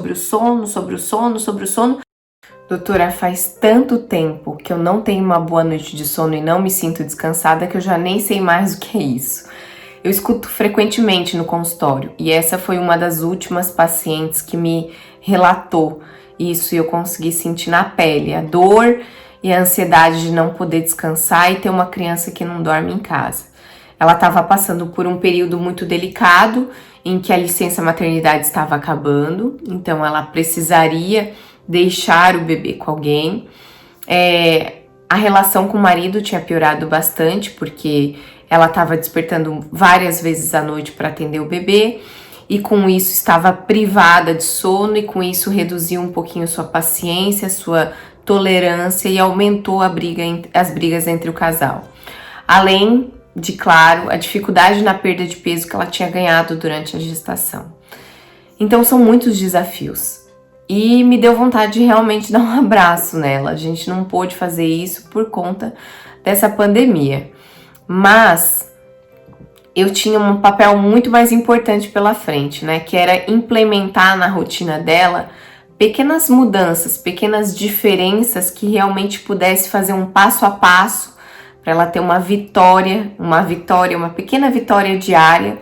sobre o sono, sobre o sono, sobre o sono. Doutora, faz tanto tempo que eu não tenho uma boa noite de sono e não me sinto descansada que eu já nem sei mais o que é isso. Eu escuto frequentemente no consultório e essa foi uma das últimas pacientes que me relatou isso e eu consegui sentir na pele a dor e a ansiedade de não poder descansar e ter uma criança que não dorme em casa. Ela estava passando por um período muito delicado em que a licença maternidade estava acabando, então ela precisaria deixar o bebê com alguém. A relação com o marido tinha piorado bastante porque ela estava despertando várias vezes à noite para atender o bebê e com isso estava privada de sono e com isso reduziu um pouquinho sua paciência, sua tolerância e aumentou as brigas entre o casal. Além de, claro, a dificuldade na perda de peso que ela tinha ganhado durante a gestação. Então são muitos desafios. E me deu vontade de realmente dar um abraço nela. A gente não pôde fazer isso por conta dessa pandemia. Mas eu tinha um papel muito mais importante pela frente, né? Que era implementar na rotina dela pequenas mudanças, pequenas diferenças que realmente pudesse fazer um passo a passo para ela ter uma pequena vitória diária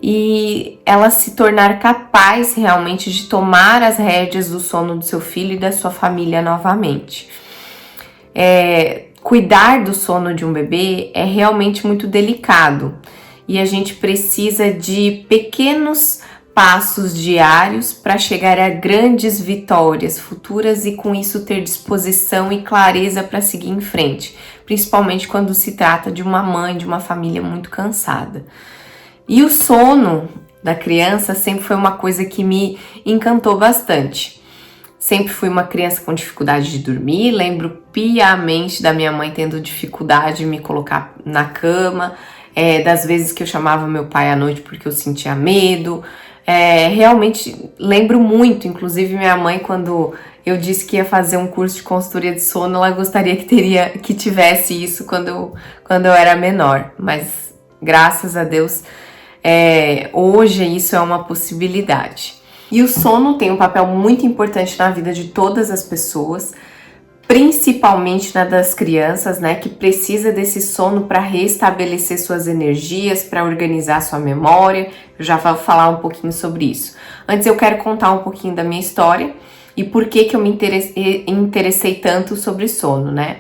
e ela se tornar capaz realmente de tomar as rédeas do sono do seu filho e da sua família novamente. Cuidar do sono de um bebê é realmente muito delicado e a gente precisa de pequenos passos diários para chegar a grandes vitórias futuras e com isso ter disposição e clareza para seguir em frente, principalmente quando se trata de uma mãe, de uma família muito cansada. E o sono da criança sempre foi uma coisa que me encantou bastante. Sempre fui uma criança com dificuldade de dormir, lembro piamente da minha mãe tendo dificuldade de me colocar na cama, das vezes que eu chamava meu pai à noite porque eu sentia medo. Realmente lembro muito, inclusive minha mãe, quando eu disse que ia fazer um curso de consultoria de sono, ela gostaria que tivesse isso quando eu era menor, mas graças a Deus hoje isso é uma possibilidade. E o sono tem um papel muito importante na vida de todas as pessoas, principalmente na das crianças, né, que precisa desse sono para restabelecer suas energias, para organizar sua memória. Eu já vou falar um pouquinho sobre isso. Antes eu quero contar um pouquinho da minha história e por que eu me interessei tanto sobre sono, né?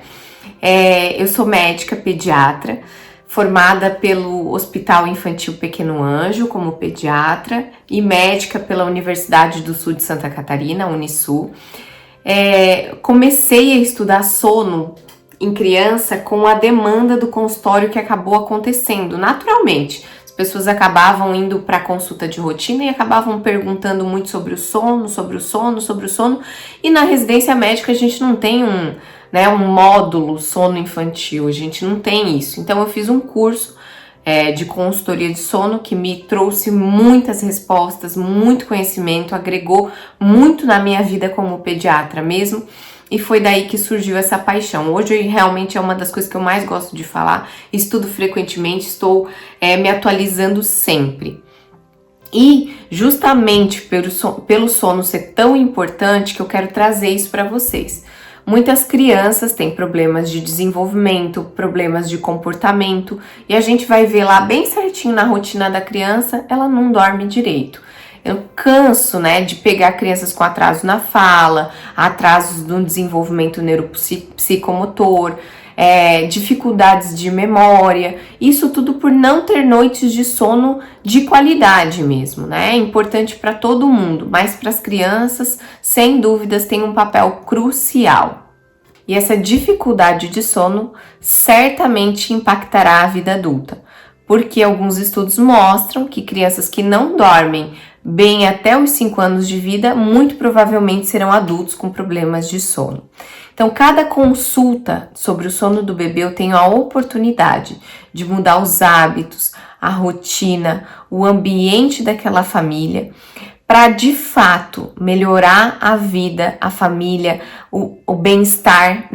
Eu sou médica pediatra, formada pelo Hospital Infantil Pequeno Anjo como pediatra e médica pela Universidade do Sul de Santa Catarina, Unisul. Comecei a estudar sono em criança com a demanda do consultório que acabou acontecendo naturalmente. As pessoas acabavam indo para consulta de rotina e acabavam perguntando muito sobre o sono, e na residência médica a gente não tem um módulo sono infantil, a gente não tem isso. Então eu fiz um curso de consultoria de sono que me trouxe muitas respostas, muito conhecimento, agregou muito na minha vida como pediatra mesmo, e foi daí que surgiu essa paixão. Hoje realmente é uma das coisas que eu mais gosto de falar, estudo frequentemente, estou me atualizando sempre. E justamente pelo sono ser tão importante que eu quero trazer isso para vocês. Muitas crianças têm problemas de desenvolvimento, problemas de comportamento, e a gente vai ver lá bem certinho na rotina da criança, ela não dorme direito. Eu canso, de pegar crianças com atraso na fala, atrasos no desenvolvimento neuropsicomotor, dificuldades de memória, isso tudo por não ter noites de sono de qualidade mesmo, né? É importante para todo mundo, mas para as crianças, sem dúvidas, tem um papel crucial. E essa dificuldade de sono certamente impactará a vida adulta, porque alguns estudos mostram que crianças que não dormem bem até os 5 anos de vida, muito provavelmente serão adultos com problemas de sono. Então, cada consulta sobre o sono do bebê, eu tenho a oportunidade de mudar os hábitos, a rotina, o ambiente daquela família, para de fato melhorar a vida, a família, o bem-estar,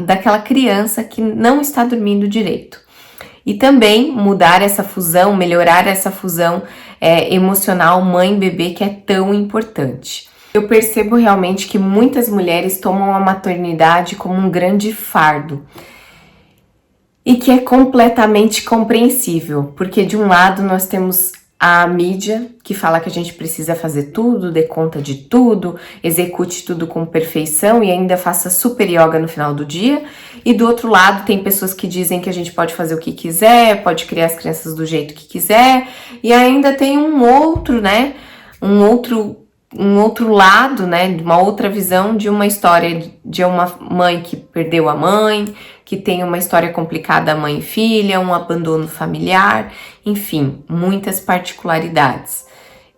daquela criança que não está dormindo direito. E também mudar essa fusão, melhorar essa fusão emocional mãe-bebê que é tão importante. Eu percebo realmente que muitas mulheres tomam a maternidade como um grande fardo. E que é completamente compreensível, porque de um lado nós temos a mídia que fala que a gente precisa fazer tudo, dê conta de tudo, execute tudo com perfeição e ainda faça super yoga no final do dia. E do outro lado tem pessoas que dizem que a gente pode fazer o que quiser, pode criar as crianças do jeito que quiser. E ainda tem um outro lado, né, uma outra visão de uma história de uma mãe que perdeu a mãe, que tem uma história complicada mãe e filha, um abandono familiar, enfim, muitas particularidades.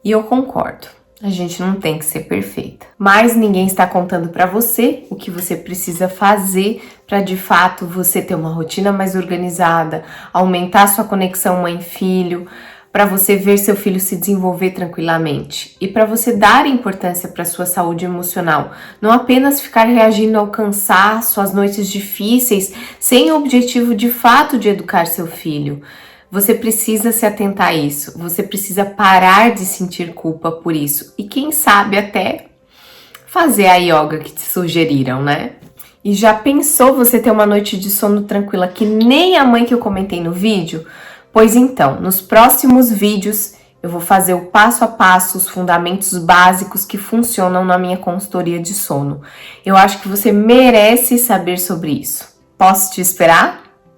E eu concordo, a gente não tem que ser perfeita. Mas ninguém está contando para você o que você precisa fazer para de fato você ter uma rotina mais organizada, aumentar sua conexão mãe-filho, para você ver seu filho se desenvolver tranquilamente e para você dar importância para sua saúde emocional, não apenas ficar reagindo ao cansaço, às noites difíceis, sem o objetivo de fato de educar seu filho. Você precisa se atentar a isso, você precisa parar de sentir culpa por isso e quem sabe até fazer a yoga que te sugeriram, né? E já pensou você ter uma noite de sono tranquila que nem a mãe que eu comentei no vídeo? Pois então, nos próximos vídeos eu vou fazer o passo a passo, os fundamentos básicos que funcionam na minha consultoria de sono. Eu acho que você merece saber sobre isso. Posso te esperar?